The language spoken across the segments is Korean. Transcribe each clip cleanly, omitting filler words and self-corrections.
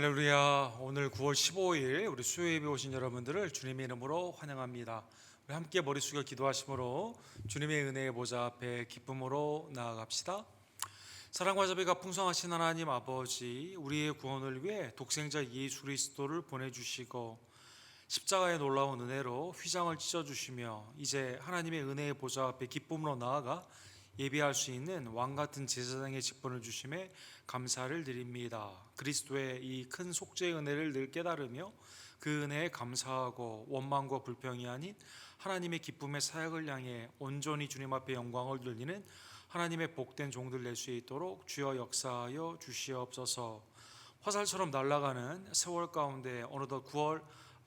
할렐루야. 오늘 9월 15일 우리 수요예배 오신 여러분들을 주님의 이름으로 환영합니다. 우리 함께 머리 숙여 기도하심으로 주님의 은혜의 보좌 앞에 기쁨으로 나아갑시다. 사랑과 자비가 풍성하신 하나님 아버지, 우리의 구원을 위해 독생자 예수 그리스도를 보내주시고 십자가의 놀라운 은혜로 휘장을 찢어주시며 이제 하나님의 은혜의 보좌 앞에 기쁨으로 나아가 예배할 수 있는 왕같은 제사장의 직분을 주심에 감사를 드립니다. 그리스도의 이 큰 속죄의 은혜를 늘 깨달으며 그 은혜에 감사하고 원망과 불평이 아닌 하나님의 기쁨의 사역을 향해 온전히 주님 앞에 영광을 돌리는 하나님의 복된 종들 될 수 있도록 주여 역사하여 주시옵소서. 화살처럼 날아가는 세월 가운데 어느덧 9월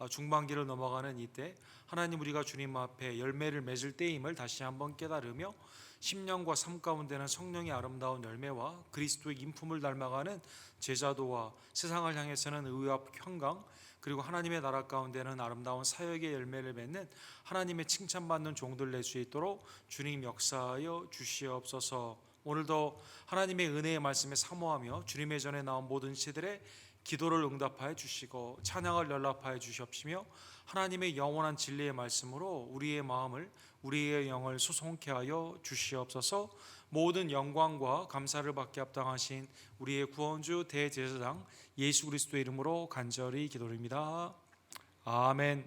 중반기를 넘어가는 이때 하나님, 우리가 주님 앞에 열매를 맺을 때임을 다시 한번 깨달으며 10년과 삶 가운데는 성령의 아름다운 열매와 그리스도의 인품을 닮아가는 제자도와 세상을 향해서는 의와 평강, 그리고 하나님의 나라 가운데는 아름다운 사역의 열매를 맺는 하나님의 칭찬받는 종들 낼 수 있도록 주님 역사하여 주시옵소서. 오늘도 하나님의 은혜의 말씀에 사모하며 주님의 전에 나온 모든 시들의 기도를 응답하여 주시고 찬양을 연락하여 주시옵시며 하나님의 영원한 진리의 말씀으로 우리의 마음을, 우리의 영을 수송케 하여 주시옵소서. 모든 영광과 감사를 받게 합당하신 우리의 구원주 대제사장 예수 그리스도의 이름으로 간절히 기도드립니다. 아멘.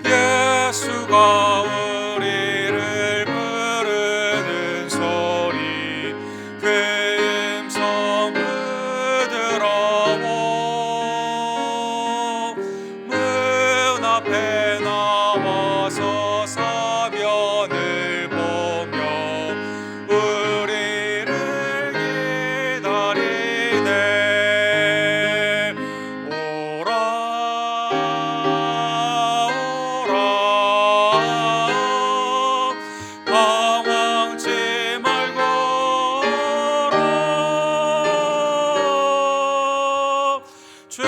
예수가 우리를 부르는 소리 그 음성을 들어오 문 앞에 나와서 사면을 보며 우리를 기다리네. 방황치 말고 오라. 죄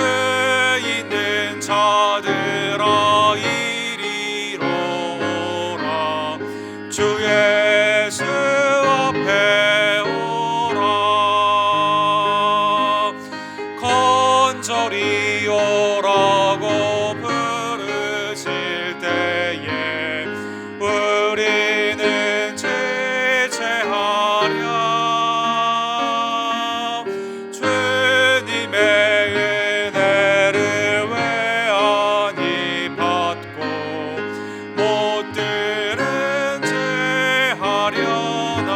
있는 자들아 이리로 오라. 주 예수 앞에 오라. 간절히 오라고 부르실 때에 우리는 제체하랴. 주님의 은혜를 왜 아니 받고 못 들은 채 하려나.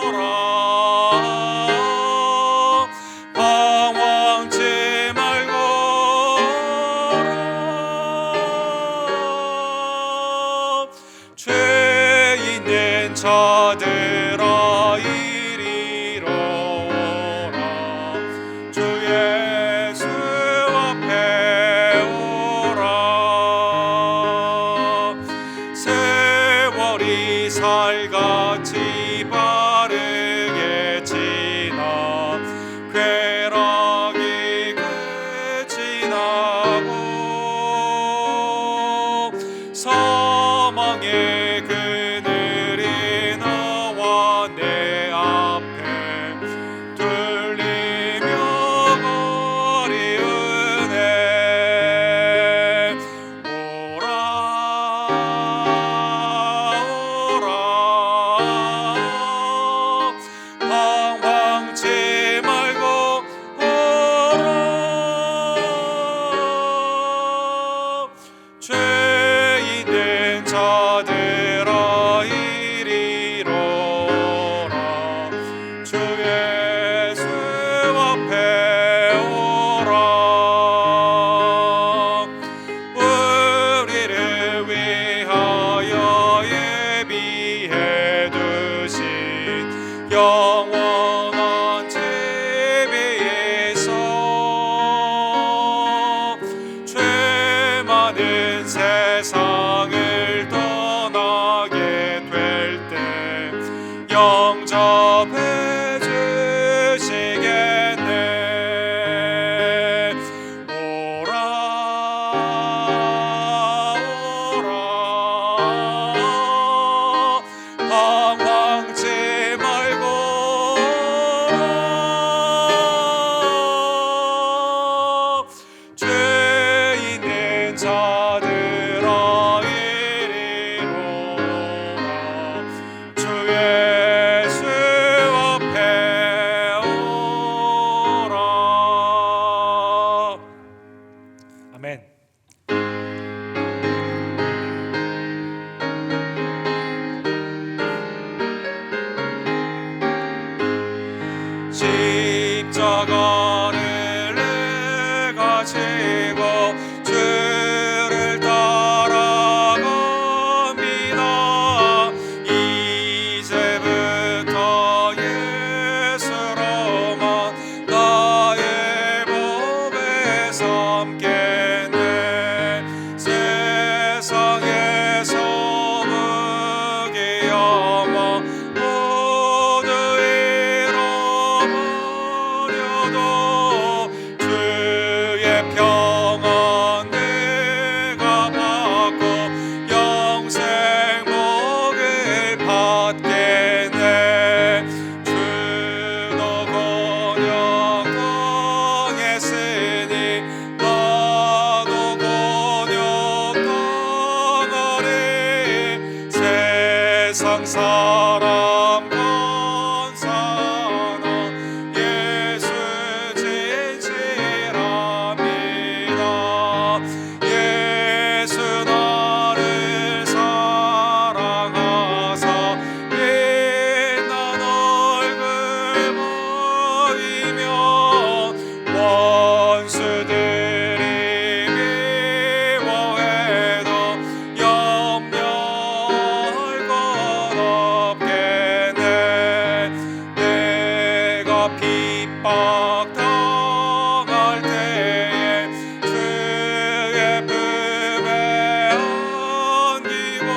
오라 방황치 말고 오라. 죄 있는 자들아 이리로 오라. 주 예수 앞에 오라. 세월이 살같이 빠르게 지나 쾌락이 끝이 나고 사망의 그늘이 나와 내 앞에 둘리며 거리우네. 오라 세상 사람 권사나 예수 진실합니다. 예수 나를 사랑하사 빛난 얼굴 보이며 원수들이 미워해도 염려할 것 없겠네. 내가 핍박당할 때에 주의 품에 안기고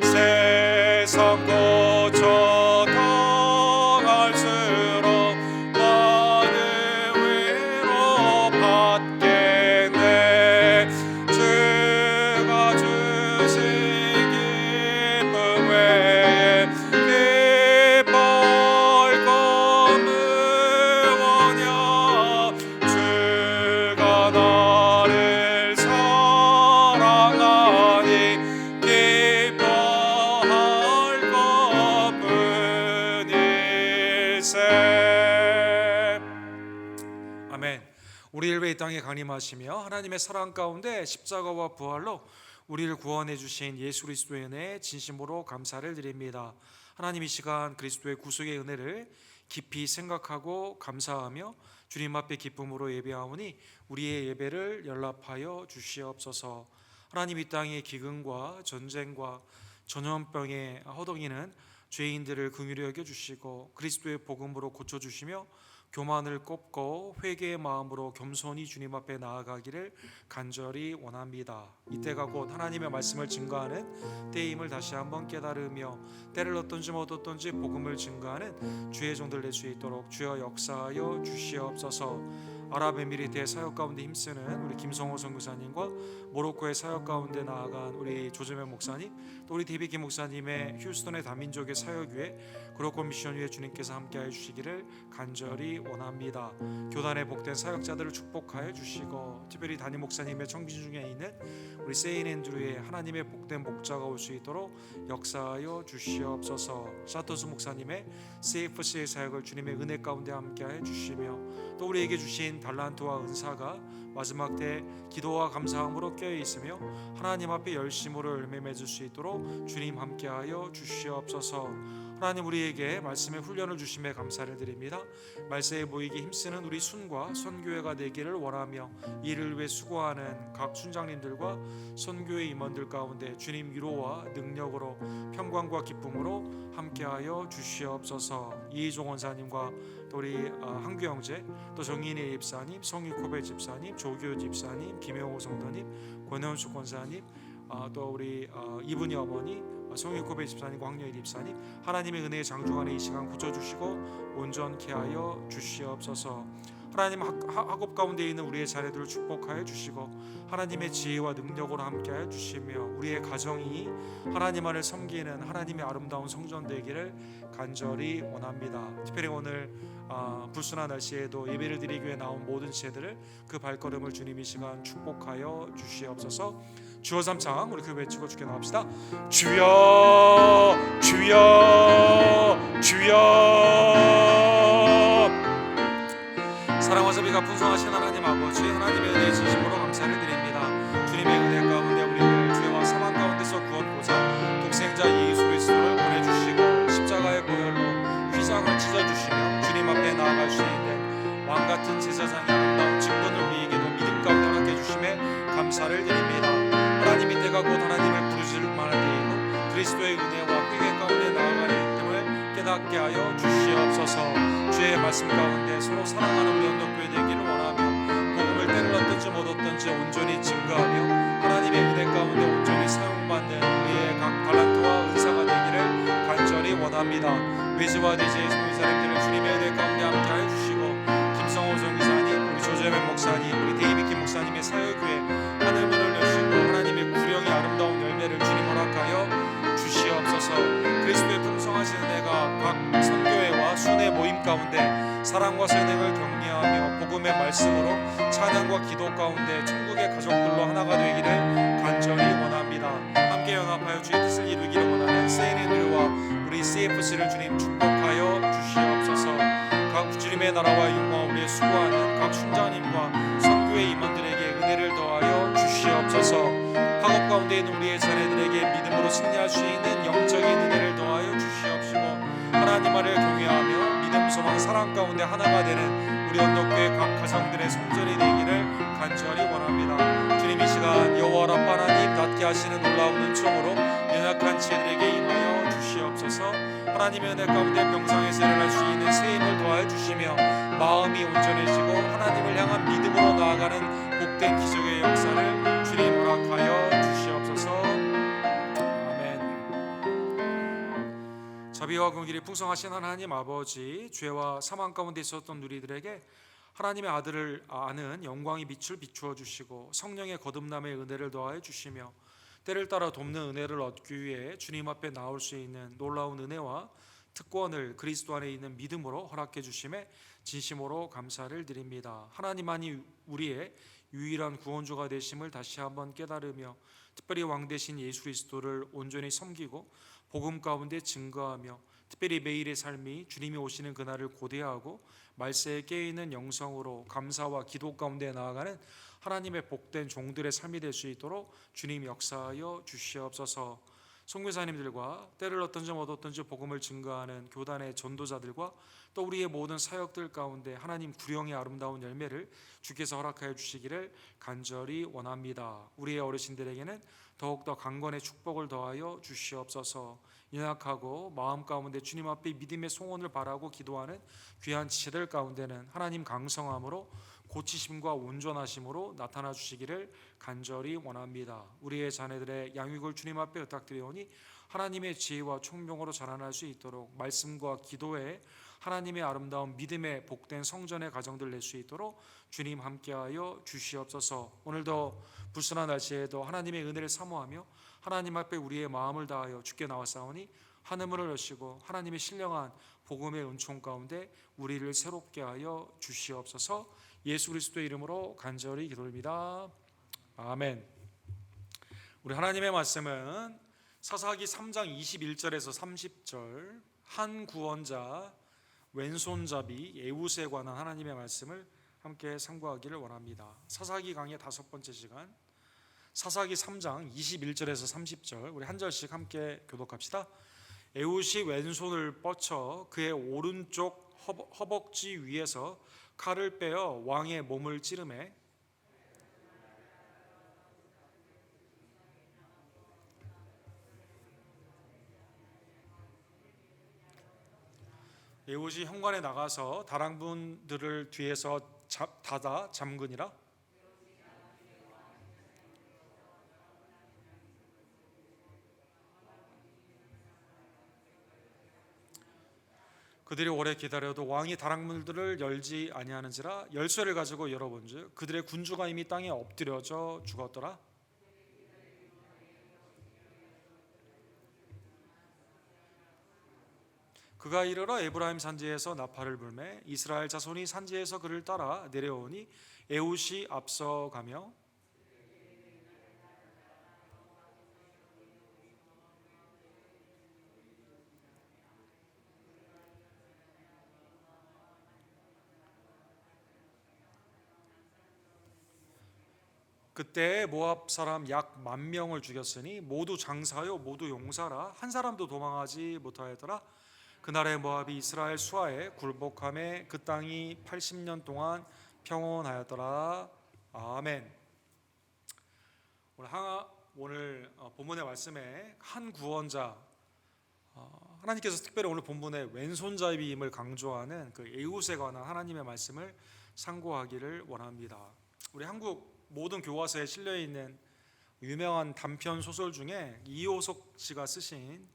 세상 고쳐 당할수록 많은 위로 받겠네. 주가 주신 기쁨 외에 기뻐할 것 무엇냐. 주가 나를 사랑하니 기뻐할 것뿐일세. 아멘. 우리 일베 이 땅에 강림하시며 하나님의 사랑 가운데 십자가와 부활로 우리를 구원해 주신 예수 그리스도의 은혜에 진심으로 감사를 드립니다. 하나님, 이 시간 그리스도의 구속의 은혜를 깊이 생각하고 감사하며 주님 앞에 기쁨으로 예배하오니 우리의 예배를 연락하여 주시옵소서. 하나님, 이 땅의 기근과 전쟁과 전염병에 허덕이는 죄인들을 긍휼히 여겨 주시고 그리스도의 복음으로 고쳐 주시며 교만을 꺾고 회개의 마음으로 겸손히 주님 앞에 나아가기를 간절히 원합니다. 이때가 곧 하나님의 말씀을 증거하는 때임을 다시 한번 깨달으며 때를 어떤지 못 어떤지 복음을 증거하는 주의 종들 될 수 있도록 주여 역사하여 주시옵소서. 아랍에미리트의 사역 가운데 힘쓰는 우리 김성호 선교사님과 모로코의 사역 가운데 나아간 우리 조재명 목사님, 또 우리 데이비드 목사님의 휴스턴의 다민족의 사역 위에 그로코 미션 위에 주님께서 함께하여 주시기를 간절히 원합니다. 교단의 복된 사역자들을 축복하여 주시고 특별히 담임 목사님의 청진 중에 있는 우리 세인 앤드루의 하나님의 복된 목자가 올 수 있도록 역사하여 주시옵소서. 샤토스 목사님의 CFC의 사역을 주님의 은혜 가운데 함께하여 주시며 또 우리에게 주신 달란트와 은사가 마지막 때 기도와 감사함으로 깨어 있으며 하나님 앞에 열심으로 열매 맺을 수 있도록 주님 함께하여 주시옵소서. 하나님, 우리에게 말씀의 훈련을 주심에 감사를 드립니다. 말세에 모이기 힘쓰는 우리 순과 선교회가 되기를 원하며 이를 위해 수고하는 각 순장님들과 선교회 임원들 가운데 주님 위로와 능력으로 평강과 기쁨으로 함께하여 주시옵소서. 이희종 원사님과 또 우리 한규 형제, 또 정인희 집사님, 성유코베 집사님, 조교 집사님, 김영호 성도님, 권현숙 권사님, 또 우리 이분이 어머니 성유코베 집사님과 황여일 집사님, 하나님의 은혜의 장중하는 이 시간 굳혀주시고 온전케 하여 주시옵소서. 하나님, 학업 가운데 있는 우리의 자녀들을 축복하여 주시고 하나님의 지혜와 능력으로 함께하여 주시며 우리의 가정이 하나님만을 섬기는 하나님의 아름다운 성전 되기를 간절히 원합니다. 특별히 오늘 불순한 날씨에도 예배를 드리기 위해 나온 모든 지체들을 그 발걸음을 주님 이 시간 축복하여 주시옵소서. 주여 삼창 우리 그 외치고 주께 나갑시다. 주여 주여 주여. 사랑과 자비가 풍성하신 하나님 아버지, 하나님의 은혜에 진심으로 감사를 드립니다. 주님의 은혜 가운데 우리를 죄와 사망 가운데서 구원고자 독생자 예수 그리스도를 보내주시고 십자가의 보혈로 휘장을 찢어주시며 주님 앞에 나아갈 수 있는 왕같은 제사장의 아름다운 직분을 우리에게도 믿음 가운데 함께 해주심에 감사를 드립니다. 하나님, 이때가 곧 하나님의 부르짖을 만한 때이고 그리스도의 은혜와 회개 가운데 나아가는 힘을 깨닫게 하여 주시옵소서. 주의 말씀 가운데 서로 사랑하는 우리 언덕교회 되기를 원하며 복음을 때를 얻든지 못 얻든지 온전히 증거하며 하나님의 은혜 가운데 온전히 사용받는 우리의 각 달란트와 은사가 되기를 간절히 원합니다. 외지와 대지의 성교사님들을 주님의 은혜 가운데 함께 하여 주시고 김성호 선교사님, 우리 조재명 목사님, 우리 데이비드 목사님의 사역 위에 하늘문을 여시고 하나님의 구령의 아름다운 열매를 주님 허락하여 주시옵소서. 그리스도의 풍성하신 은혜가 각 선교회와 순회 모임 가운데 사랑과 선행을 격려하며 복음의 말씀으로 찬양과 기도 가운데 천국의 가족들로 하나가 되기를 간절히 원합니다. 함께 연합하여 주의 뜻을 이루기를 원하는 CNN들과 우리 CFC를 주님 축복하여 주시옵소서. 각 주님의 나라와 영광 우리의 수고하는 각 순장님과 선교의 임원들에게 은혜를 더하여 주시옵소서. 학업 가운데 있는 우리의 자녀들에게 믿음으로 승리할 수 있는 영적인 은혜를 더하여 주시옵시고, 하나님 아를 경외하며 믿음, 소망, 사랑 가운데 하나가 되는 우리 언덕교회 각 가정들의 성전이 되기를 간절히 원합니다. 주님, 이 시간 여호와 라파 하나님 낫게 하시는 놀라운 은총으로 연약한 지혜들에게 임하여 주시옵소서. 하나님의 은혜 가운데 병상에서 일어날 수 있는 새 힘을 더하여 주시며 마음이 온전해지고 하나님을 향한 믿음으로 나아가는 복된 기적의 역사를 주님 허락하여 주시옵소서. 아멘. 자비와 긍휼이 풍성하신 하나님 아버지, 죄와 사망 가운데 있었던 우리들에게 하나님의 아들을 아는 영광의 빛을 비추어 주시고 성령의 거듭남의 은혜를 더하여 주시며 때를 따라 돕는 은혜를 얻기 위해 주님 앞에 나올 수 있는 놀라운 은혜와 특권을 그리스도 안에 있는 믿음으로 허락해 주심에 진심으로 감사를 드립니다. 하나님만이 우리의 유일한 구원주가 되심을 다시 한번 깨달으며 특별히 왕 되신 예수 그리스도를 온전히 섬기고 복음 가운데 증거하며 특별히 매일의 삶이 주님이 오시는 그날을 고대하고 말세에 깨어있는 영성으로 감사와 기도 가운데 나아가는 하나님의 복된 종들의 삶이 될 수 있도록 주님 역사하여 주시옵소서. 선교사님들과 때를 어떤지 얻었던지 복음을 증거하는 교단의 전도자들과 또 우리의 모든 사역들 가운데 하나님 구령의 아름다운 열매를 주께서 허락하여 주시기를 간절히 원합니다. 우리의 어르신들에게는 더욱더 강건의 축복을 더하여 주시옵소서. 연약하고 마음 가운데 주님 앞에 믿음의 송원을 바라고 기도하는 귀한 지체들 가운데는 하나님 강성함으로 고치심과 온전하심으로 나타나 주시기를 간절히 원합니다. 우리의 자녀들의 양육을 주님 앞에 부탁드리오니 하나님의 지혜와 총명으로 자라날 수 있도록 말씀과 기도에 하나님의 아름다운 믿음의 복된 성전의 가정들 낼 수 있도록 주님 함께하여 주시옵소서. 오늘도 불순한 날씨에도 하나님의 은혜를 사모하며 하나님 앞에 우리의 마음을 다하여 주께 나왔사오니 하늘문을 여시고 하나님의 신령한 복음의 은총 가운데 우리를 새롭게 하여 주시옵소서. 예수 그리스도의 이름으로 간절히 기도드립니다. 아멘. 우리 하나님의 말씀은 사사기 3장 21절에서 30절 한 구원자 왼손잡이 에웃에 관한 하나님의 말씀을 함께 참고하기를 원합니다. 사사기 강의 5번째 시간 사사기 3장 21절에서 30절 우리 한 절씩 함께 교독합시다. 에웃이 왼손을 뻗쳐 그의 오른쪽 허벅지 위에서 칼을 빼어 왕의 몸을 찌르매 에웃이 현관에 나가서 다랑분들을 뒤에서 닫아 잠그니라. 그들이 오래 기다려도 왕이 다랑문들을 열지 아니하는지라 열쇠를 가지고 열어본즉 그들의 군주가 이미 땅에 엎드려져 죽었더라. 그가 이르러 에브라임 산지에서 나팔을 불매 이스라엘 자손이 산지에서 그를 따라 내려오니 에웃이 앞서가며 그때 모압 사람 약 10,000명을 죽였으니 모두 장사요 모두 용사라 한 사람도 도망하지 못하였더라. 그날에 모압이 이스라엘 수하에 굴복함에 그 땅이 80년 동안 평온하였더라. 아멘. 오늘 본문의 말씀에 한 구원자 하나님께서 특별히 오늘 본문의 왼손잡이임을 강조하는 그 에웃에 관한 하나님의 말씀을 상고하기를 원합니다. 우리 한국 모든 교과서에 실려 있는 유명한 단편 소설 중에 이효석 씨가 쓰신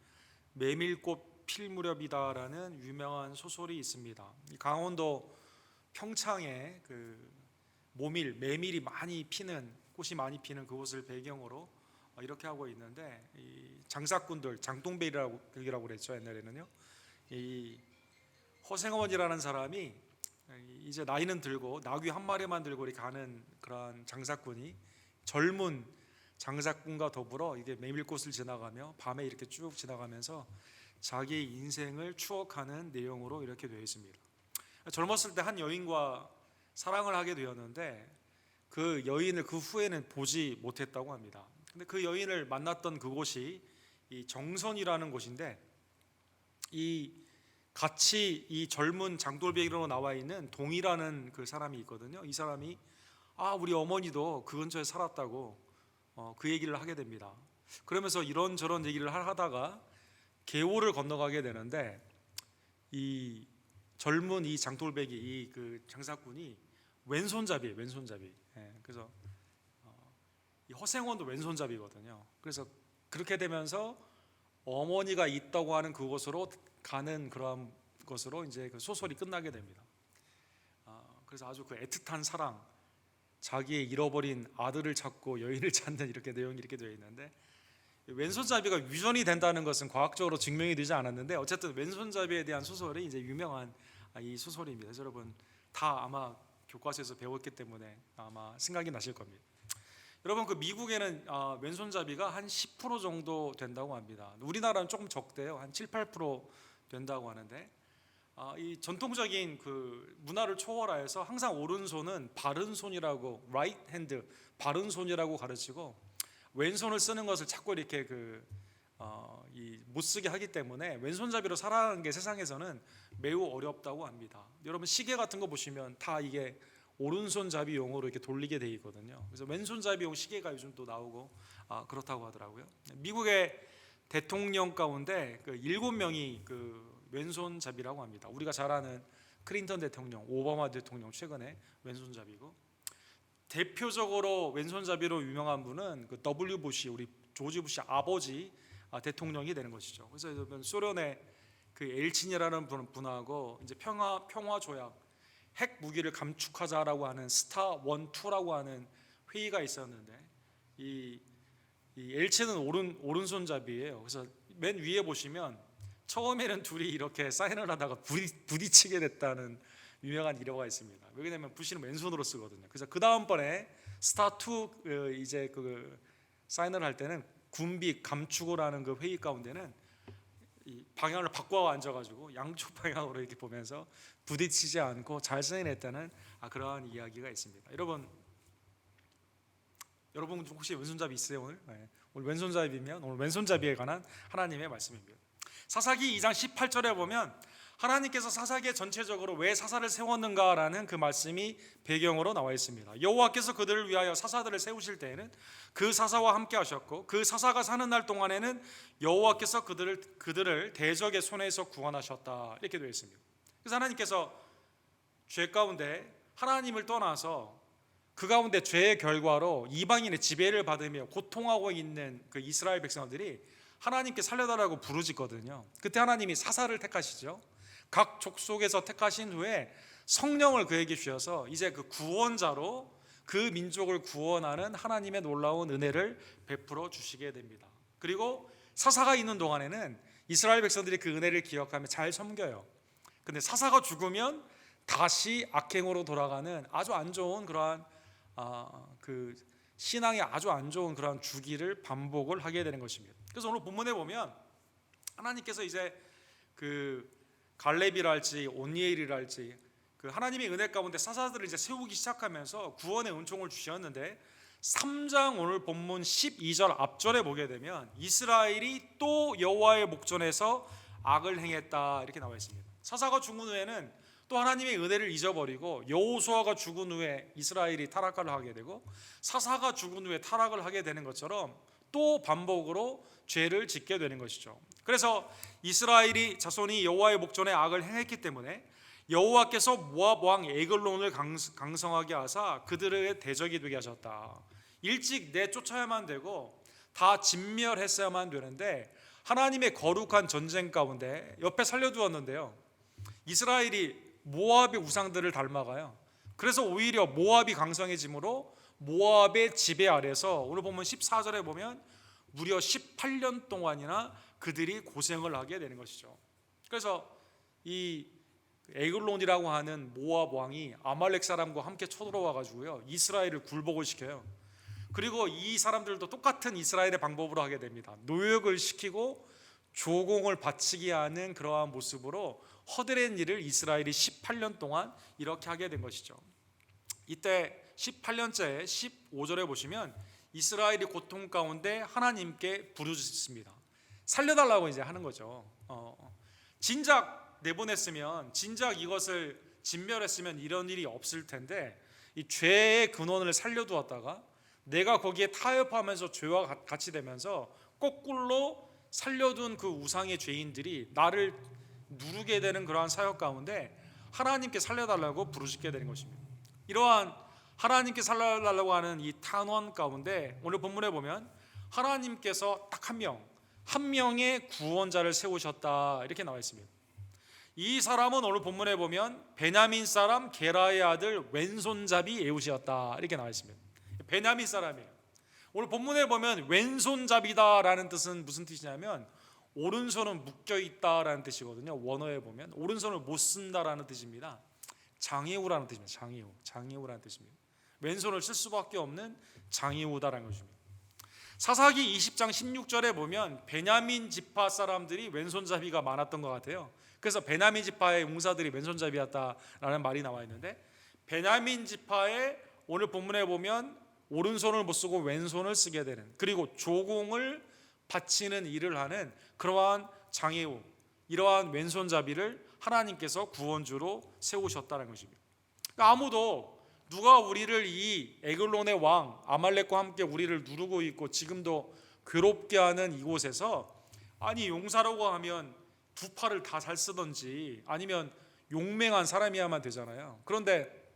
메밀꽃 필 무렵이다라는 유명한 소설이 있습니다. 강원도 평창에 그 메밀이 많이 피는 꽃이 많이 피는 그곳을 배경으로 이렇게 하고 있는데 이 장사꾼들 장동백이라고 그랬죠 옛날에는요. 이 허생어머니라는 사람이 이제 나이는 들고 나귀 한 마리만 들고 이렇게 가는 그런 장사꾼이 젊은 장사꾼과 더불어 이게 메밀꽃을 지나가며 밤에 이렇게 쭉 지나가면서 자기의 인생을 추억하는 내용으로 이렇게 되어 있습니다. 젊었을 때 한 여인과 사랑을 하게 되었는데 그 여인을 그 후에는 보지 못했다고 합니다. 근데 그 여인을 만났던 그곳이 이 정선이라는 곳인데, 이 같이 이 젊은 장돌배기로 나와 있는 동이라는 그 사람이 있거든요. 이 사람이 우리 어머니도 그 근처에 살았다고 그 얘기를 하게 됩니다. 그러면서 이런저런 얘기를 하다가 계오를 건너가게 되는데, 이 젊은 이 장돌배기 이 그 장사꾼이 왼손잡이에요. 왼손잡이. 그래서 이 허생원도 왼손잡이거든요. 그래서 그렇게 되면서 어머니가 있다고 하는 그곳으로 가는 그런 것으로 이제 그 소설이 끝나게 됩니다. 그래서 아주 그 애틋한 사랑, 자기의 잃어버린 아들을 찾고 여인을 찾는 이렇게 내용이 이렇게 되어 있는데, 왼손잡이가 위존이 된다는 것은 과학적으로 증명이 되지 않았는데 어쨌든 왼손잡이에 대한 소설이 이제 유명한 이 소설입니다. 그래서 여러분 다 아마 교과서에서 배웠기 때문에 아마 생각이 나실 겁니다. 여러분 그 미국에는 왼손잡이가 한 10% 정도 된다고 합니다. 우리나라는 조금 적대요. 한 7, 8% 된다고 하는데, 이 전통적인 그 문화를 초월하여서 항상 오른손은 바른 손이라고, right hand, 바른 손이라고 가르치고, 왼손을 쓰는 것을 자꾸 이렇게 못 쓰게 하기 때문에 왼손잡이로 살아가는 게 세상에서는 매우 어렵다고 합니다. 여러분 시계 같은 거 보시면 다 이게 오른손잡이용으로 이렇게 돌리게 돼 있거든요. 그래서 왼손잡이용 시계가 요즘 또 나오고 그렇다고 하더라고요. 미국의 대통령 가운데 그 7명이 그 왼손잡이라고 합니다. 우리가 잘 아는 클린턴 대통령, 오바마 대통령 최근에 왼손잡이고, 대표적으로 왼손잡이로 유명한 분은 그 W 부시, 우리 조지 부시 아버지 대통령이 되는 것이죠. 그래서 소련의 그 엘친이라는 분하고 이제 평화 조약, 핵 무기를 감축하자라고 하는 스타 1, 2라고 하는 회의가 있었는데, 이 엘친은 오른손잡이예요. 그래서 맨 위에 보시면 처음에는 둘이 이렇게 사인을 하다가 부딪히게 됐다는 유명한 일화가 있습니다. 왜냐하면 부시는 왼손으로 쓰거든요. 그래서 그 다음번에 스타 2 이제 그 사인을 할 때는 군비 감축을 하는 그 회의 가운데는 이 방향을 바꿔 앉아가지고 양쪽 방향으로 이렇게 보면서 부딪히지 않고 잘 사인했다는 그러한 이야기가 있습니다. 여러분 혹시 왼손잡이 있어요 오늘? 오늘 왼손잡이면 오늘 왼손잡이에 관한 하나님의 말씀입니다. 사사기 2장 18절에 보면 하나님께서 사사기에 전체적으로 왜 사사를 세웠는가라는 그 말씀이 배경으로 나와 있습니다. 여호와께서 그들을 위하여 사사들을 세우실 때에는 그 사사와 함께 하셨고, 그 사사가 사는 날 동안에는 여호와께서 그들을 대적의 손에서 구원하셨다, 이렇게 되어 있습니다. 그래서 하나님께서 죄 가운데 하나님을 떠나서 그 가운데 죄의 결과로 이방인의 지배를 받으며 고통하고 있는 그 이스라엘 백성들이 하나님께 살려달라고 부르짖거든요. 그때 하나님이 사사를 택하시죠. 각 족속에서 택하신 후에 성령을 그에게 주셔서 이제 그 구원자로 그 민족을 구원하는 하나님의 놀라운 은혜를 베풀어 주시게 됩니다. 그리고 사사가 있는 동안에는 이스라엘 백성들이 그 은혜를 기억하며 잘 섬겨요. 근데 사사가 죽으면 다시 악행으로 돌아가는 아주 안 좋은 그러한 그 신앙이 아주 안 좋은 그러한 주기를 반복을 하게 되는 것입니다. 그래서 오늘 본문에 보면 하나님께서 이제 그 갈렙이랄지 온니엘이랄지 그 하나님의 은혜 가운데 사사들을 이제 세우기 시작하면서 구원의 은총을 주셨는데, 3장 오늘 본문 12절 앞절에 보게 되면 이스라엘이 또 여호와의 목전에서 악을 행했다, 이렇게 나와 있습니다. 사사가 죽은 후에는 또 하나님의 은혜를 잊어버리고, 여호수아가 죽은 후에 이스라엘이 타락을 하게 되고, 사사가 죽은 후에 타락을 하게 되는 것처럼 또 반복으로 죄를 짓게 되는 것이죠. 그래서 이스라엘이 자손이 여호와의 목전에 악을 행했기 때문에 여호와께서 모압 왕 에글론을 강성하게 하사 그들의 대적이 되게 하셨다. 일찍 내쫓아야만 되고 다 진멸했어야만 되는데 하나님의 거룩한 전쟁 가운데 옆에 살려두었는데요, 이스라엘이 모압의 우상들을 닮아가요. 그래서 오히려 모압이 강성해지므로 모압의 지배 아래서 오늘 보면 14절에 보면 무려 18년 동안이나 그들이 고생을 하게 되는 것이죠. 그래서 이 에글론이라고 하는 모압 왕이 아말렉 사람과 함께 쳐들어와 가지고요, 이스라엘을 굴복을 시켜요. 그리고 이 사람들도 똑같은 이스라엘의 방법으로 하게 됩니다. 노역을 시키고 조공을 바치게 하는 그러한 모습으로 허드렛 일을 이스라엘이 18년 동안 이렇게 하게 된 것이죠. 이때 18년째 15절에 보시면 이스라엘이 고통 가운데 하나님께 부르짖습니다. 살려달라고 이제 하는 거죠. 진작 내보냈으면, 진작 이것을 진멸했으면 이런 일이 없을 텐데, 이 죄의 근원을 살려두었다가 내가 거기에 타협하면서 죄와 같이 되면서 거꾸로 살려둔 그 우상의 죄인들이 나를 누르게 되는 그러한 사역 가운데 하나님께 살려달라고 부르짖게 되는 것입니다. 이러한 하나님께 살려달라고 하는 이 탄원 가운데 오늘 본문에 보면 하나님께서 딱 한 명의 구원자를 세우셨다 이렇게 나와 있습니다. 이 사람은 오늘 본문에 보면 베냐민 사람 게라의 아들 왼손잡이 에웃이었다 이렇게 나와 있습니다. 베냐민 사람이에요. 오늘 본문에 보면 왼손잡이다라는 뜻은 무슨 뜻이냐면 오른손은 묶여있다라는 뜻이거든요. 원어에 보면 오른손을 못 쓴다라는 뜻입니다. 장애우라는 뜻입니다. 장애우라는 뜻입니다. 왼손을 쓸 수밖에 없는 장애우다라는 것입니다. 사사기 20장 16절에 보면 베냐민 지파 사람들이 왼손잡이가 많았던 것 같아요. 그래서 베냐민 지파의 용사들이 왼손잡이였다라는 말이 나와 있는데, 베냐민 지파의 오늘 본문에 보면 오른손을 못 쓰고 왼손을 쓰게 되는, 그리고 조공을 바치는 일을 하는 그러한 장애우, 이러한 왼손잡이를 하나님께서 구원주로 세우셨다는 것입니다. 그러니까 아무도 누가 우리를 이 에글론의 왕 아말렉과 함께 우리를 누르고 있고 지금도 괴롭게 하는 이곳에서, 아니 용사라고 하면 두 팔을 다 잘 쓰던지 아니면 용맹한 사람이야만 되잖아요. 그런데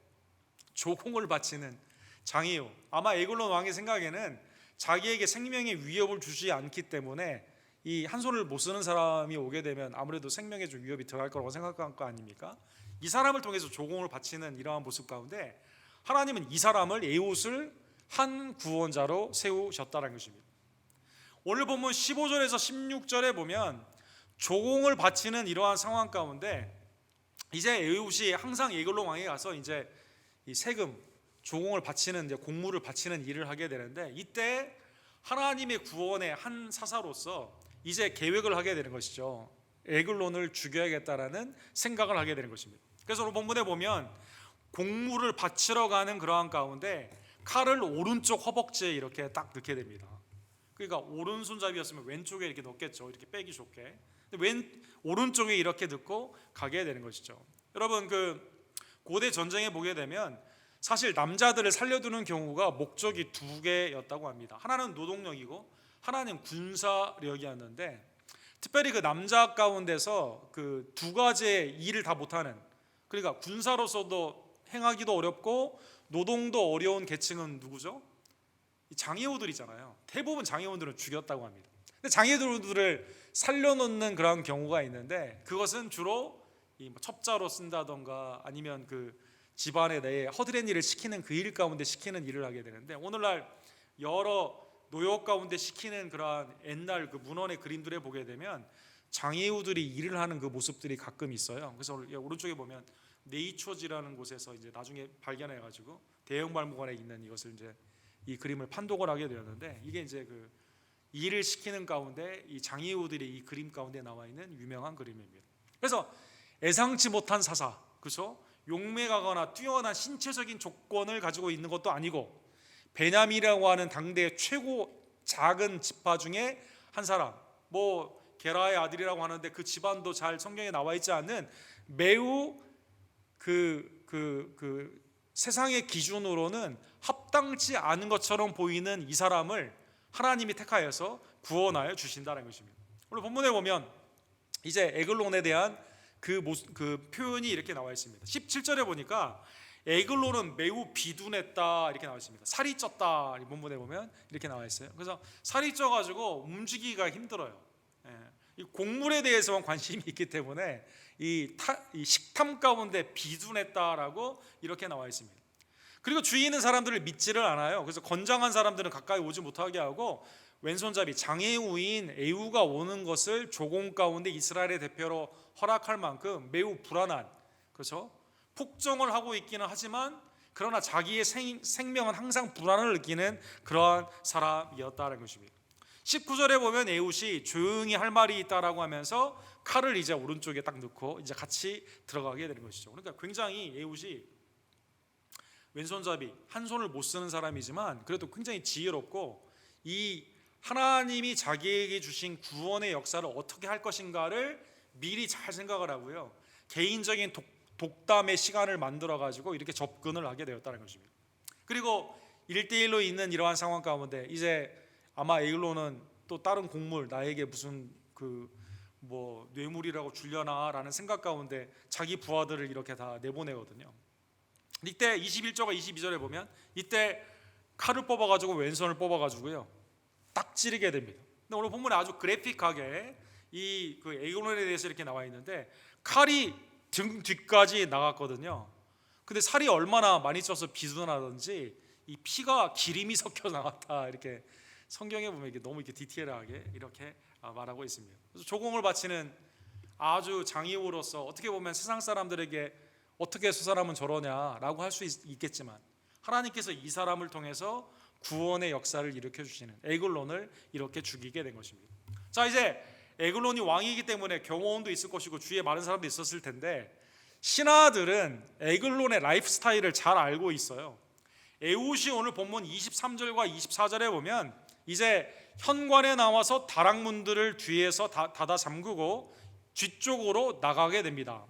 조공을 바치는 장애우, 아마 에글론 왕의 생각에는 자기에게 생명의 위협을 주지 않기 때문에 이 한 손을 못 쓰는 사람이 오게 되면 아무래도 생명에 좀 위협이 들어갈 거라고 생각한 거 아닙니까? 이 사람을 통해서 조공을 바치는 이러한 모습 가운데 하나님은 이 사람을 에웃을 한 구원자로 세우셨다는 것입니다. 오늘 본문 15절에서 16절에 보면 조공을 바치는 이러한 상황 가운데 이제 에웃이 항상 에글론 왕에 가서 이제 이 세금 조공을 바치는 이제 공물을 바치는 일을 하게 되는데, 이때 하나님의 구원의 한 사사로서 이제 계획을 하게 되는 것이죠. 에글론을 죽여야겠다라는 생각을 하게 되는 것입니다. 그래서 오늘 본문에 보면 공물을 바치러 가는 그러한 가운데 칼을 오른쪽 허벅지에 이렇게 딱 넣게 됩니다. 그러니까 오른손잡이였으면 왼쪽에 이렇게 넣겠죠. 이렇게 빼기 좋게. 근데 오른쪽에 이렇게 넣고 가게 되는 것이죠. 여러분, 그 고대 전쟁에 보게 되면 사실 남자들을 살려두는 경우가 목적이 두 개였다고 합니다. 하나는 노동력이고 하나는 군사력이었는데, 특별히 그 남자 가운데서 그 두 가지의 일을 다 못하는, 그러니까 군사로서도 행하기도 어렵고 노동도 어려운 계층은 누구죠? 장애우들이잖아요. 대부분 장애우들은 죽였다고 합니다. 근데 장애우들을 살려놓는 그런 경우가 있는데, 그것은 주로 이 첩자로 쓴다던가 아니면 그 집안에 내에 허드렛 일을 시키는 그 일 가운데 시키는 일을 하게 되는데, 오늘날 여러 노역 가운데 시키는 그러한 옛날 그 문헌의 그림들에 보게 되면 장애우들이 일을 하는 그 모습들이 가끔 있어요. 그래서 오른쪽에 보면 네이처지라는 곳에서 이제 나중에 발견해가지고 대형박물관에 있는 이것을 이제 이 그림을 판독을 하게 되었는데, 이게 이제 그 일을 시키는 가운데 이 장애우들이 이 그림 가운데 나와 있는 유명한 그림입니다. 그래서 예상치 못한 사사, 그렇죠? 용맹하거나 뛰어난 신체적인 조건을 가지고 있는 것도 아니고 베냐민이라고 하는 당대의 최고 작은 지파 중에 한 사람, 뭐 게라의 아들이라고 하는데 그 집안도 잘 성경에 나와 있지 않는 매우 세상의 기준으로는 합당치 않은 것처럼 보이는 이 사람을 하나님이 택하여서 구원하여 주신다는 것입니다. 오늘 본문에 보면 이제 에글론에 대한 그 표현이 이렇게 나와 있습니다. 17절에 보니까 에글론은 매우 비둔했다 이렇게 나와 있습니다. 살이 쪘다, 본문에 보면 이렇게 나와 있어요. 그래서 살이 쪄가지고 움직이기가 힘들어요. 이 곡물에 대해서만 관심이 있기 때문에 이 식탐 가운데 비둔했다라고 이렇게 나와 있습니다. 그리고 주위 있는 사람들을 믿지를 않아요. 그래서 건장한 사람들은 가까이 오지 못하게 하고 왼손잡이 장애우인 에우가 오는 것을 조공 가운데 이스라엘의 대표로 허락할 만큼 매우 불안한, 그렇죠? 폭정을 하고 있기는 하지만 그러나 자기의 생명은 항상 불안을 느끼는 그러한 사람이었다는 것입니다. 19절에 보면 에훗이 조용히 할 말이 있다라고 하면서 칼을 이제 오른쪽에 딱 넣고 이제 같이 들어가게 되는 것이죠. 그러니까 굉장히 에훗이 왼손잡이, 한 손을 못 쓰는 사람이지만 그래도 굉장히 지혜롭고 이 하나님이 자기에게 주신 구원의 역사를 어떻게 할 것인가를 미리 잘 생각을 하고요, 개인적인 독담의 시간을 만들어 가지고 이렇게 접근을 하게 되었다는 것입니다. 그리고 1대1로 있는 이러한 상황 가운데 이제 아마 에글론은 또 다른 곡물, 나에게 무슨 뇌물이라고 줄려나라는 생각 가운데 자기 부하들을 이렇게 다 내보내거든요. 이때 21절과 22절에 보면 이때 칼을 뽑아가지고 왼손을 뽑아가지고요 딱 찌르게 됩니다. 근데 오늘 본문에 아주 그래픽하게 이 에글론에 대해서 이렇게 나와 있는데 칼이 등 뒤까지 나갔거든요. 근데 살이 얼마나 많이 쪄서 비둔하던지 이 피가 기름이 섞여 나왔다, 이렇게 성경에 보면 이게 너무 이렇게 디테일하게 이렇게 말하고 있습니다. 그래서 조공을 바치는 아주 장이오로서 어떻게 보면 세상 사람들에게 어떻게 저 사람은 저러냐라고 할 수 있겠지만 하나님께서 이 사람을 통해서 구원의 역사를 일으켜 주시는 에글론을 이렇게 죽이게 된 것입니다. 자, 이제 에글론이 왕이기 때문에 경호원도 있을 것이고 주위에 많은 사람도 있었을 텐데 신하들은 에글론의 라이프 스타일을 잘 알고 있어요. 에훗이 오늘 본문 23절과 24절에 보면 이제 현관에 나와서 다락문들을 뒤에서 닫아 잠그고 뒤쪽으로 나가게 됩니다.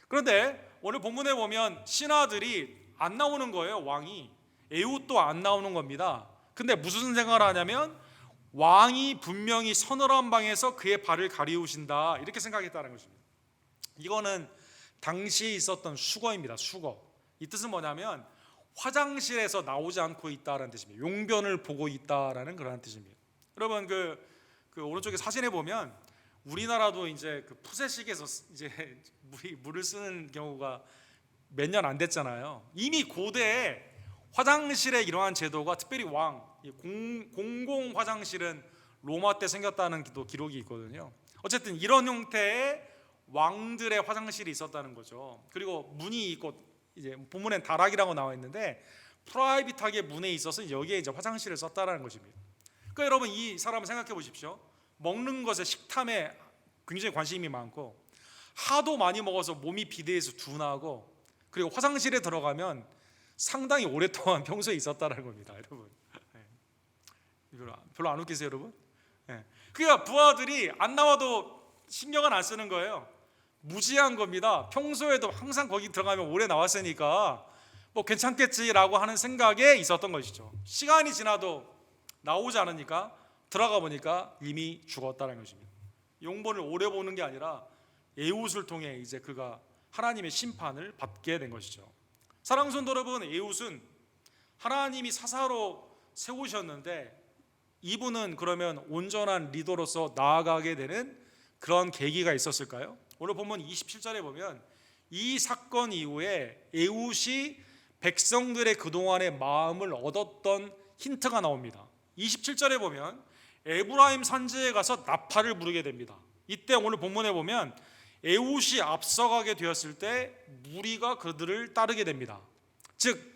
그런데 오늘 본문에 보면 신하들이 안 나오는 거예요. 왕이, 에훗도 안 나오는 겁니다. 근데 무슨 생각을 하냐면 왕이 분명히 서늘한 방에서 그의 발을 가리우신다, 이렇게 생각했다는 것입니다. 이거는 당시에 있었던 수거입니다. 수거. 이 뜻은 뭐냐면 화장실에서 나오지 않고 있다라는 뜻입니다. 용변을 보고 있다라는 그런 뜻입니다. 여러분 그 오른쪽에 사진에 보면 우리나라도 이제 푸세식에서 이제 물을 쓰는 경우가 몇 년 안 됐잖아요. 이미 고대에 화장실에 이러한 제도가, 특별히 공공 화장실은 로마 때 생겼다는 기록이 있거든요. 어쨌든 이런 형태의 왕들의 화장실이 있었다는 거죠. 그리고 문이 있고 이제 본문엔 다락이라고 나와 있는데 프라이빗하게 문에 있어서 여기에 이제 화장실을 썼다라는 것입니다. 그러니까 여러분 이 사람을 생각해 보십시오. 먹는 것에, 식탐에 굉장히 관심이 많고 하도 많이 먹어서 몸이 비대해서 둔하고 그리고 화장실에 들어가면 상당히 오랫동안 평소에 있었다는 겁니다. 여러분 별로 안 웃기세요 여러분? 그러니까 부하들이 안 나와도 신경은 안 쓰는 거예요. 무지한 겁니다. 평소에도 항상 거기 들어가면 오래 나왔으니까 뭐 괜찮겠지라고 하는 생각에 있었던 것이죠. 시간이 지나도 나오지 않으니까 들어가 보니까 이미 죽었다는 것입니다. 용본을 오래 보는 게 아니라 에훗을 통해 이제 그가 하나님의 심판을 받게 된 것이죠. 사랑하는 성도 여러분, 에훗은 하나님이 사사로 세우셨는데 이분은 그러면 온전한 리더로서 나아가게 되는 그런 계기가 있었을까요? 오늘 본문 27절에 보면 이 사건 이후에 에훗이 백성들의 그동안의 마음을 얻었던 힌트가 나옵니다. 27절에 보면 에브라임 산지에 가서 나팔을 부르게 됩니다. 이때 오늘 본문에 보면 에훗이 앞서가게 되었을 때 무리가 그들을 따르게 됩니다. 즉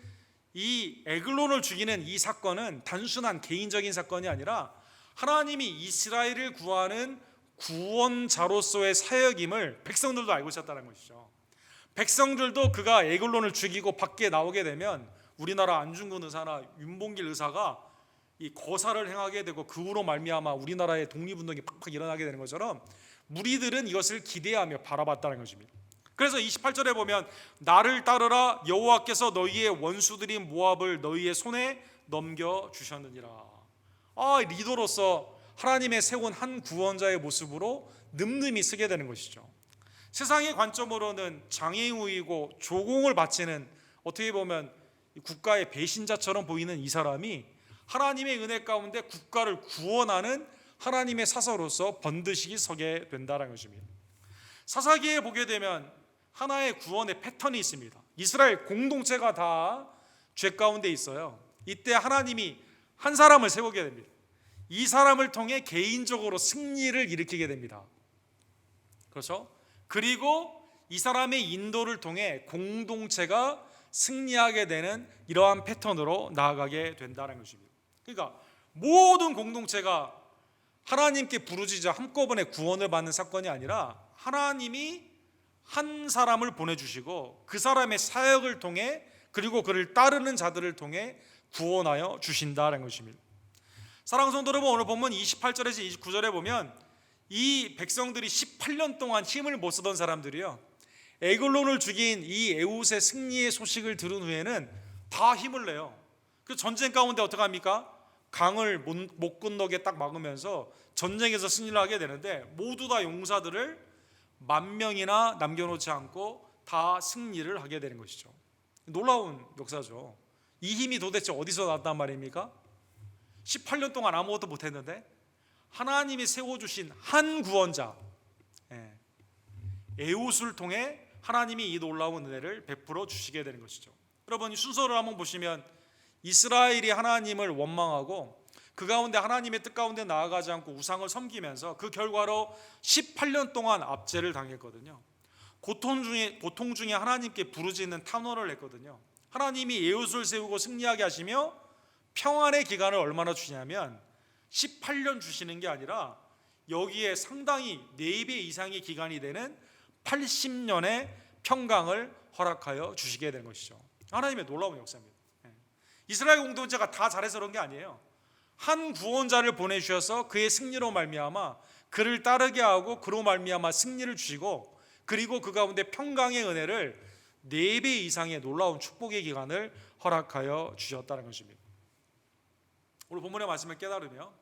이 에글론을 죽이는 이 사건은 단순한 개인적인 사건이 아니라 하나님이 이스라엘을 구하는 구원자로서의 사역임을 백성들도 알고 있었다는 것이죠. 백성들도 그가 에글론을 죽이고 밖에 나오게 되면 우리나라 안중근 의사나 윤봉길 의사가 이 거사를 행하게 되고 그 후로 말미암아 우리나라의 독립운동이 팍팍 일어나게 되는 것처럼 무리들은 이것을 기대하며 바라봤다는 것입니다. 그래서 28절에 보면 나를 따르라, 여호와께서 너희의 원수들인 모압을 너희의 손에 넘겨주셨느니라. 리더로서 하나님의 세운 한 구원자의 모습으로 늠름히 쓰게 되는 것이죠. 세상의 관점으로는 장애우이고 조공을 바치는, 어떻게 보면 국가의 배신자처럼 보이는 이 사람이 하나님의 은혜 가운데 국가를 구원하는 하나님의 사사로서 번듯이 서게 된다는 것입니다. 사사기에 보게 되면 하나의 구원의 패턴이 있습니다. 이스라엘 공동체가 다 죄 가운데 있어요. 이때 하나님이 한 사람을 세우게 됩니다. 이 사람을 통해 개인적으로 승리를 일으키게 됩니다. 그렇죠? 그리고 이 사람의 인도를 통해 공동체가 승리하게 되는 이러한 패턴으로 나아가게 된다는 것입니다. 그러니까 모든 공동체가 하나님께 부르짖어 한꺼번에 구원을 받는 사건이 아니라 하나님이 한 사람을 보내주시고 그 사람의 사역을 통해 그리고 그를 따르는 자들을 통해 구원하여 주신다는 것입니다. 사랑하는 성도 여러분, 오늘 본문 28절에서 29절에 보면 이 백성들이 18년 동안 힘을 못 쓰던 사람들이요, 에글론을 죽인 이 에훗의 승리의 소식을 들은 후에는 다 힘을 내요. 그 전쟁 가운데 어떻게 합니까? 강을 못 건너게 딱 막으면서 전쟁에서 승리를 하게 되는데 모두 다 용사들을 10,000명이나 남겨놓지 않고 다 승리를 하게 되는 것이죠. 놀라운 역사죠. 이 힘이 도대체 어디서 났단 말입니까? 18년 동안 아무것도 못했는데 하나님이 세워주신 한 구원자 에훗을 통해 하나님이 이 놀라운 은혜를 베풀어 주시게 되는 것이죠. 여러분, 이 순서를 한번 보시면 이스라엘이 하나님을 원망하고 그 가운데 하나님의 뜻 가운데 나아가지 않고 우상을 섬기면서 그 결과로 18년 동안 압제를 당했거든요. 고통 중에 하나님께 부르짖는 탄원을 했거든요. 하나님이 에훗을 세우고 승리하게 하시며 평안의 기간을 얼마나 주냐면 18년 주시는 게 아니라 여기에 상당히 4배 이상의 기간이 되는 80년의 평강을 허락하여 주시게 된 것이죠. 하나님의 놀라운 역사입니다. 이스라엘 공동체가 다 잘해서 그런 게 아니에요. 한 구원자를 보내주셔서 그의 승리로 말미암아 그를 따르게 하고 그로 말미암아 승리를 주시고 그리고 그 가운데 평강의 은혜를 4배 이상의 놀라운 축복의 기간을 허락하여 주셨다는 것입니다. 오늘 본문의 말씀을 깨달으며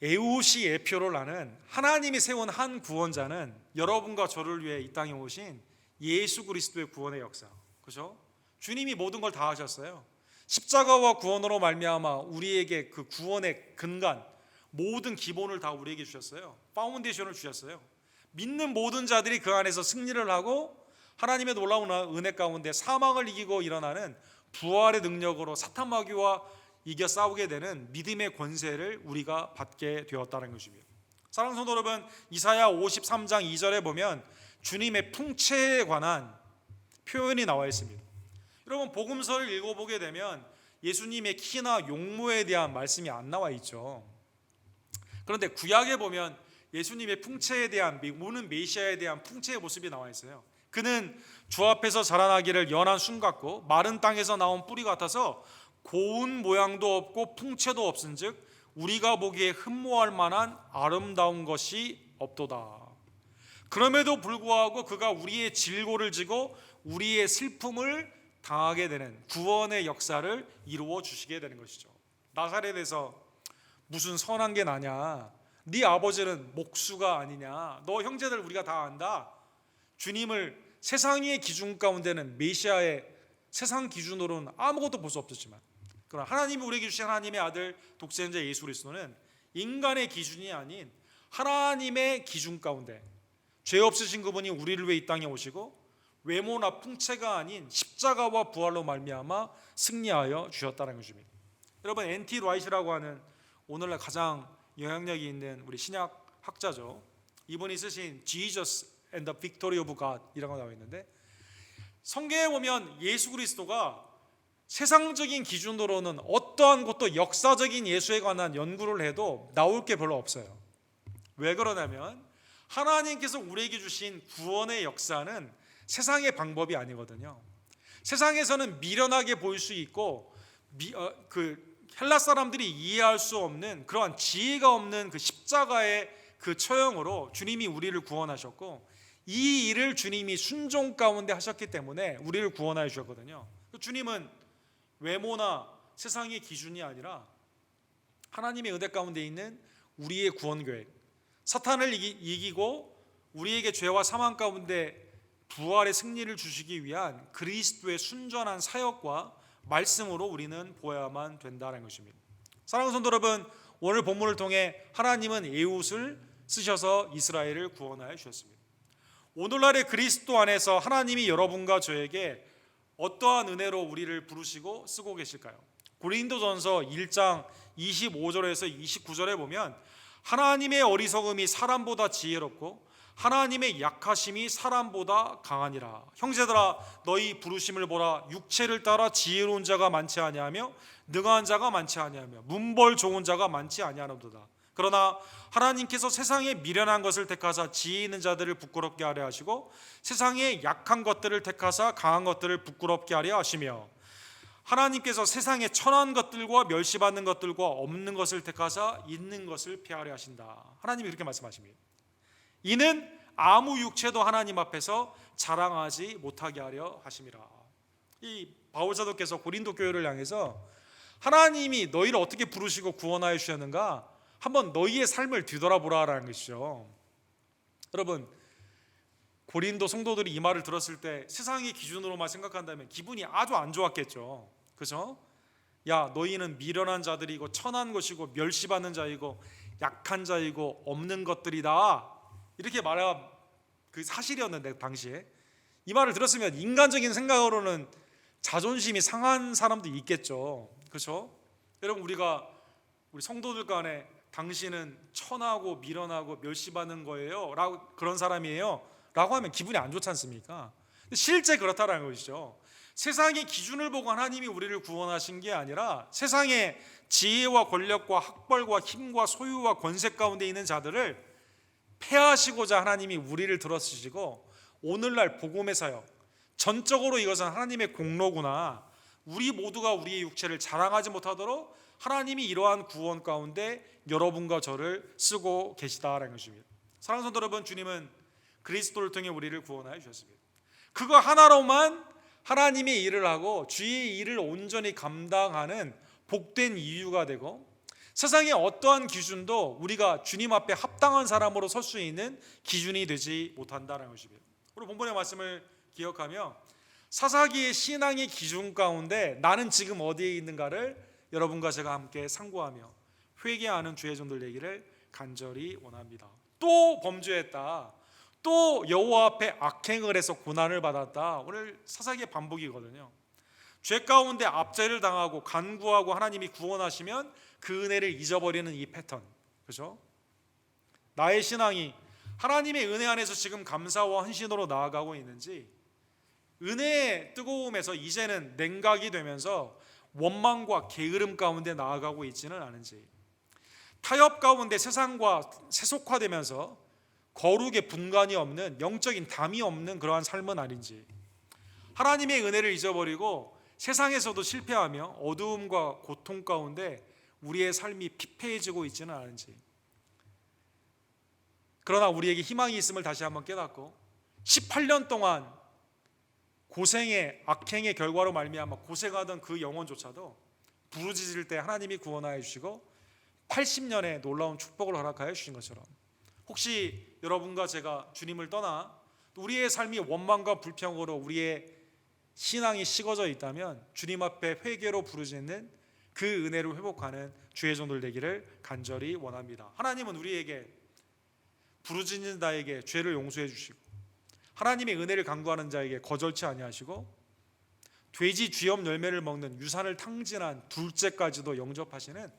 에훗이 예표를 하는 하나님이 세운 한 구원자는 여러분과 저를 위해 이 땅에 오신 예수 그리스도의 구원의 역사, 그렇죠? 주님이 모든 걸 다 하셨어요. 십자가와 구원으로 말미암아 우리에게 그 구원의 근간, 모든 기본을 다 우리에게 주셨어요. 파운데이션을 주셨어요. 믿는 모든 자들이 그 안에서 승리를 하고 하나님의 놀라운 은혜 가운데 사망을 이기고 일어나는 부활의 능력으로 사탄 마귀와 이겨 싸우게 되는 믿음의 권세를 우리가 받게 되었다는 것입니다. 사랑하는 성도 여러분, 이사야 53장 2절에 보면 주님의 풍채에 관한 표현이 나와 있습니다. 여러분, 복음서를 읽어보게 되면 예수님의 키나 용모에 대한 말씀이 안 나와 있죠. 그런데 구약에 보면 예수님의 풍채에 대한, 오는 메시아에 대한 풍채의 모습이 나와 있어요. 그는 주 앞에서 자라나기를 연한 순 같고 마른 땅에서 나온 뿌리 같아서 고운 모양도 없고 풍채도 없은즉 우리가 보기에 흠모할 만한 아름다운 것이 없도다. 그럼에도 불구하고 그가 우리의 질고를 지고 우리의 슬픔을 당하게 되는 구원의 역사를 이루어 주시게 되는 것이죠. 나사렛에서 무슨 선한 게 나냐, 네 아버지는 목수가 아니냐, 너 형제들 우리가 다 안다. 주님을 세상의 기준 가운데는 메시아의 세상 기준으로는 아무것도 볼 수 없었지만, 그러나 하나님이 우리에게 주신 하나님의 아들 독생자 예수 그리스도는 인간의 기준이 아닌 하나님의 기준 가운데 죄 없으신 그분이 우리를 위해 이 땅에 오시고 외모나 풍채가 아닌 십자가와 부활로 말미암아 승리하여 주셨다는 것입니다. 여러분, N.T. 라이트라고 하는 오늘날 가장 영향력이 있는 우리 신약 학자죠. 이분이 쓰신 Jesus and the Victory of God 이라고 나와 있는데, 성경에 보면 예수 그리스도가 세상적인 기준으로는 어떠한 것도 역사적인 예수에 관한 연구를 해도 나올 게 별로 없어요. 왜 그러냐면 하나님께서 우리에게 주신 구원의 역사는 세상의 방법이 아니거든요. 세상에서는 미련하게 보일 수 있고 헬라 사람들이 이해할 수 없는 그러한 지혜가 없는 그 십자가의 그 처형으로 주님이 우리를 구원하셨고, 이 일을 주님이 순종 가운데 하셨기 때문에 우리를 구원하여 주셨거든요. 주님은 외모나 세상의 기준이 아니라 하나님의 은혜 가운데 있는 우리의 구원 계획, 사탄을 이기고 우리에게 죄와 사망 가운데 부활의 승리를 주시기 위한 그리스도의 순전한 사역과 말씀으로 우리는 보아야만 된다는 것입니다. 사랑하는 성도 여러분, 오늘 본문을 통해 하나님은 에훗을 쓰셔서 이스라엘을 구원하여 주셨습니다. 오늘날의 그리스도 안에서 하나님이 여러분과 저에게 어떠한 은혜로 우리를 부르시고 쓰고 계실까요? 고린도전서 1장 25절에서 29절에 보면 하나님의 어리석음이 사람보다 지혜롭고 하나님의 약하심이 사람보다 강하니라. 형제들아 너희 부르심을 보라. 육체를 따라 지혜로운 자가 많지 아니하며 능한 자가 많지 아니하며 문벌 좋은 자가 많지 아니하노도다. 그러나 하나님께서 세상에 미련한 것을 택하사 지혜 있는 자들을 부끄럽게 하려 하시고 세상에 약한 것들을 택하사 강한 것들을 부끄럽게 하려 하시며 하나님께서 세상에 천한 것들과 멸시받는 것들과 없는 것을 택하사 있는 것을 피하려 하신다. 하나님이 그렇게 말씀하십니다. 이는 아무 육체도 하나님 앞에서 자랑하지 못하게 하려 하심이라. 이 바울 사도께서 고린도 교회를 향해서 하나님이 너희를 어떻게 부르시고 구원하여 주셨는가 한번 너희의 삶을 뒤돌아보라라는 것이죠. 여러분, 고린도 성도들이 이 말을 들었을 때 세상의 기준으로만 생각한다면 기분이 아주 안 좋았겠죠. 그죠? 야, 너희는 미련한 자들이고 천한 것이고 멸시받는 자이고 약한 자이고 없는 것들이다, 이렇게 말한 그 사실이었는데 당시에 이 말을 들었으면 인간적인 생각으로는 자존심이 상한 사람도 있겠죠. 그렇죠? 여러분, 우리 성도들 간에 당신은 천하고 미련하고 멸시받는 거예요 라고, 그런 사람이에요 라고 하면 기분이 안 좋지 않습니까? 실제 그렇다라는 것이죠. 세상의 기준을 보고 하나님이 우리를 구원하신 게 아니라 세상의 지혜와 권력과 학벌과 힘과 소유와 권세 가운데 있는 자들을 패하시고자 하나님이 우리를 들어쓰시고 오늘날 복음의 사역, 전적으로 이것은 하나님의 공로구나, 우리 모두가 우리의 육체를 자랑하지 못하도록 하나님이 이러한 구원 가운데 여러분과 저를 쓰고 계시다라는 것입니다. 사랑하는 성도 여러분, 주님은 그리스도를 통해 우리를 구원하여 주셨습니다. 그거 하나로만 하나님의 일을 하고 주의 일을 온전히 감당하는 복된 이유가 되고 세상의 어떠한 기준도 우리가 주님 앞에 합당한 사람으로 설 수 있는 기준이 되지 못한다는 것입니다. 우리 본문의 말씀을 기억하며 사사기의 신앙의 기준 가운데 나는 지금 어디에 있는가를 여러분과 제가 함께 상고하며 회개하는 주의 종들 되기를 간절히 원합니다. 또 범죄했다, 또 여호와 앞에 악행을 해서 고난을 받았다, 오늘 사사기의 반복이거든요. 죄 가운데 압제를 당하고 간구하고 하나님이 구원하시면 그 은혜를 잊어버리는 이 패턴, 그렇죠? 나의 신앙이 하나님의 은혜 안에서 지금 감사와 헌신으로 나아가고 있는지, 은혜의 뜨거움에서 이제는 냉각이 되면서 원망과 게으름 가운데 나아가고 있지는 않은지, 타협 가운데 세상과 세속화되면서 거룩의 분간이 없는, 영적인 담이 없는 그러한 삶은 아닌지, 하나님의 은혜를 잊어버리고 세상에서도 실패하며 어두움과 고통 가운데 우리의 삶이 피폐해지고 있지는 않은지, 그러나 우리에게 희망이 있음을 다시 한번 깨닫고 18년 동안 고생의 악행의 결과로 말미암아 고생하던 그 영혼조차도 부르짖을 때 하나님이 구원하여 주시고 80년의 놀라운 축복을 허락하여 주신 것처럼, 혹시 여러분과 제가 주님을 떠나 우리의 삶이 원망과 불평으로 우리의 신앙이 식어져 있다면 주님 앞에 회개로 부르짖는 그 은혜를 회복하는 주의 종들 되기를 간절히 원합니다. 하나님은 우리에게 부르짖는 자에게 죄를 용서해 주시고 하나님의 은혜를 간구하는 자에게 거절치 아니하시고 돼지 쥐염 열매를 먹는 유산을 탕진한 둘째까지도 영접하시는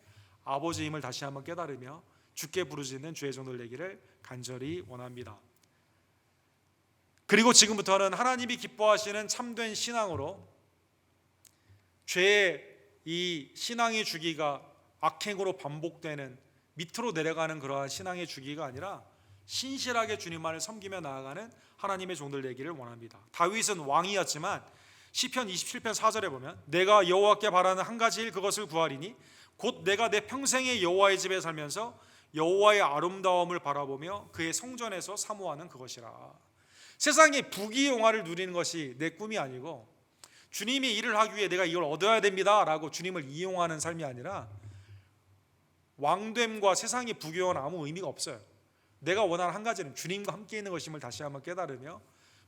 아버지임을 다시 한번 깨달으며 주께 부르짖는 주의 종들 되기를 간절히 원합니다. 그리고 지금부터는 하나님이 기뻐하시는 참된 신앙으로 죄의 이 신앙의 주기가 악행으로 반복되는 밑으로 내려가는 그러한 신앙의 주기가 아니라 신실하게 주님만을 섬기며 나아가는 하나님의 종들 되기를 원합니다. 다윗은 왕이었지만 시편 27편 4절에 보면 내가 여호와께 바라는 한 가지 일 그것을 구하리니 곧 내가 내 평생에 여호와의 집에 살면서 여호와의 아름다움을 바라보며 그의 성전에서 사모하는 그것이라. 세상의 부귀영화를 누리는 것이 내 꿈이 아니고 주님이 일을 하기 위해 내가 이걸 얻어야 됩니다 라고 주님을 이용하는 삶이 아니라, 왕됨과 세상의 부귀영화는 아무 의미가 없어요. 내가 원하는 한 가지는 주님과 함께 있는 것임을 다시 한번 깨달으며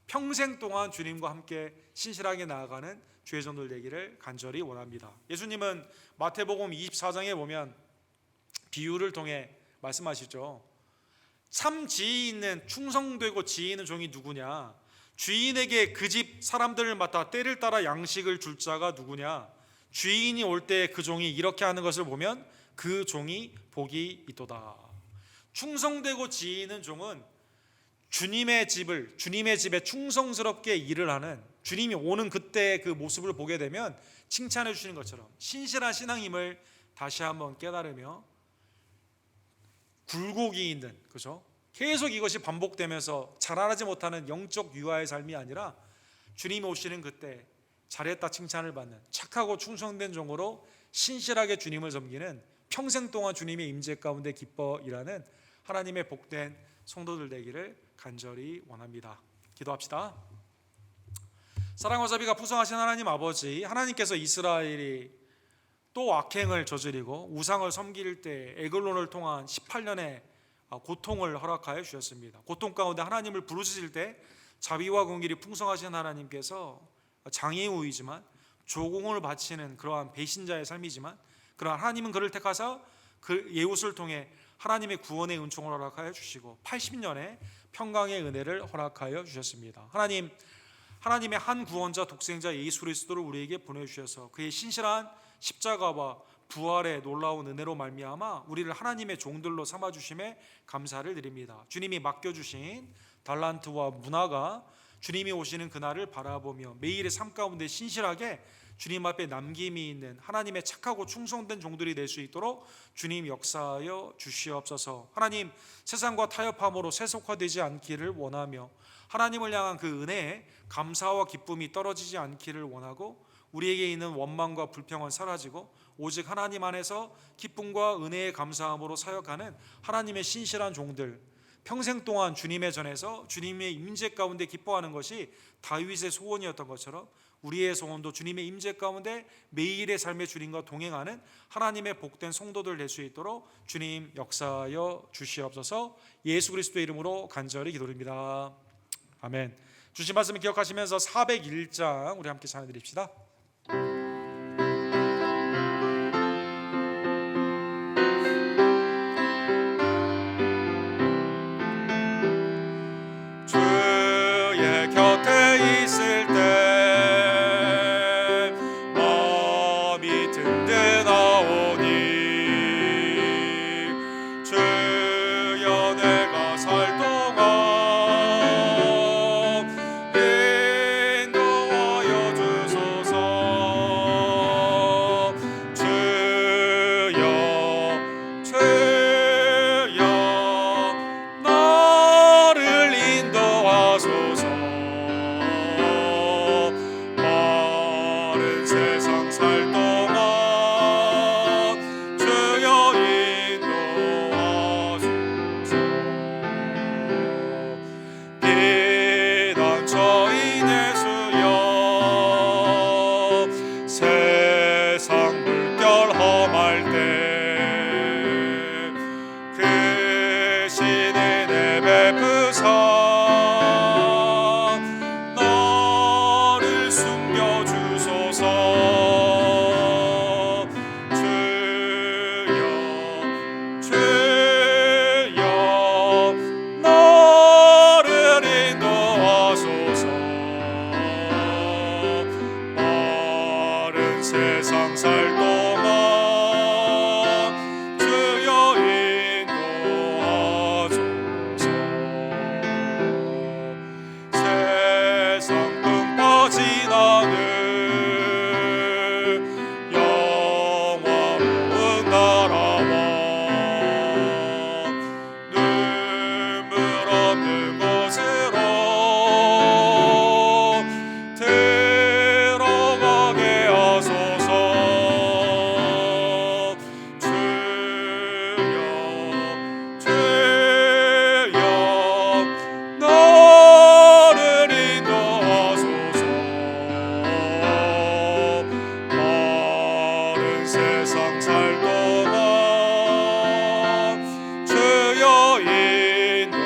평생 동안 주님과 함께 신실하게 나아가는 주의 종들 되기를 간절히 원합니다. 예수님은 마태복음 24장에 보면 비유를 통해 말씀하시죠. 참 지혜 있는 충성되고 지혜 있는 종이 누구냐? 주인에게 그 집 사람들을 맡아 때를 따라 양식을 줄 자가 누구냐? 주인이 올 때 그 종이 이렇게 하는 것을 보면 그 종이 복이 있도다. 충성되고 지혜 있는 종은 주님의 집에 충성스럽게 일을 하는, 주님이 오는 그때 그 모습을 보게 되면 칭찬해 주시는 것처럼 신실한 신앙임을 다시 한번 깨달으며 굴곡이 있는, 그죠? 계속 이것이 반복되면서 자라나지 못하는 영적 유아의 삶이 아니라 주님이 오시는 그때 잘했다 칭찬을 받는 착하고 충성된 종으로 신실하게 주님을 섬기는, 평생 동안 주님의 임재 가운데 기뻐 일하는 하나님의 복된 성도들 되기를 간절히 원합니다. 기도합시다. 사랑과 자비가 풍성하신 하나님 아버지, 하나님께서 이스라엘이 또 악행을 저지르고 우상을 섬길 때 에글론을 통한 18년의 고통을 허락하여 주셨습니다. 고통 가운데 하나님을 부르짖을 때 자비와 긍휼이 풍성하신 하나님께서 장애우이지만 조공을 바치는 그러한 배신자의 삶이지만, 그러나 하나님은 그를 택하사 그 예웃을 통해 하나님의 구원의 은총을 허락하여 주시고 80년의 평강의 은혜를 허락하여 주셨습니다. 하나님의 한 구원자 독생자 예수 그리스도를 우리에게 보내주셔서 그의 신실한 십자가와 부활의 놀라운 은혜로 말미암아 우리를 하나님의 종들로 삼아주심에 감사를 드립니다. 주님이 맡겨주신 달란트와 문화가 주님이 오시는 그날을 바라보며 매일의 삶 가운데 신실하게 주님 앞에 남김이 있는 하나님의 착하고 충성된 종들이 될 수 있도록 주님 역사하여 주시옵소서. 하나님, 세상과 타협함으로 세속화되지 않기를 원하며 하나님을 향한 그 은혜에 감사와 기쁨이 떨어지지 않기를 원하고, 우리에게 있는 원망과 불평은 사라지고 오직 하나님 안에서 기쁨과 은혜에 감사함으로 사역하는 하나님의 신실한 종들, 평생 동안 주님의 전에서 주님의 임재 가운데 기뻐하는 것이 다윗의 소원이었던 것처럼 우리의 소원도 주님의 임재 가운데 매일의 삶의 주님과 동행하는 하나님의 복된 성도들 될 수 있도록 주님 역사하여 주시옵소서. 예수 그리스도의 이름으로 간절히 기도드립니다. 아멘. 주신 말씀을 기억하시면서 401장 우리 함께 찬양 드립시다. 주의 곁에 있을 때 마음이 든든하오니 주여 내가 살 동안 인도하여 주소서. 주여 나를 인도하소서. 마른 세상 살 동안 주여 인도하소서. 피난처인 예수여 세상 물결 험할 때 그 신의 내 베푸사 나를 숨겨주소서. 주여 나를 인도하소서. 마른 세상 살 동안 주여 인도하소서. 세상 끈 빠진 나는 영화로운 나라와 눈물 없는 곳으로 들어가게 하소서. 주여 나를 인도하소서. 마른 세상 살 동안 주여 인도하소서.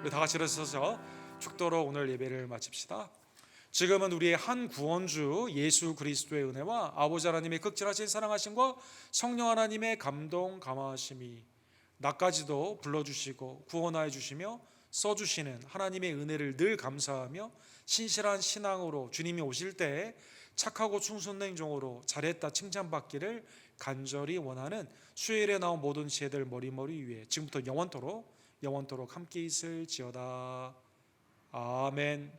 우리 다 같이 일어서서 축도로 오늘 예배를 마칩시다. 지금은 우리의 한 구원주 예수 그리스도의 은혜와 아버지 하나님의 극진하신 사랑하심과 성령 하나님의 감동 감화하심이 나까지도 불러주시고 구원하여 주시며 써주시는 하나님의 은혜를 늘 감사하며 신실한 신앙으로 주님이 오실 때 착하고 충성된 종으로 잘했다 칭찬받기를 간절히 원하는 수요일에 나온 모든 지혜들 머리머리 위에 지금부터 영원토록 함께 있을지어다. 아멘.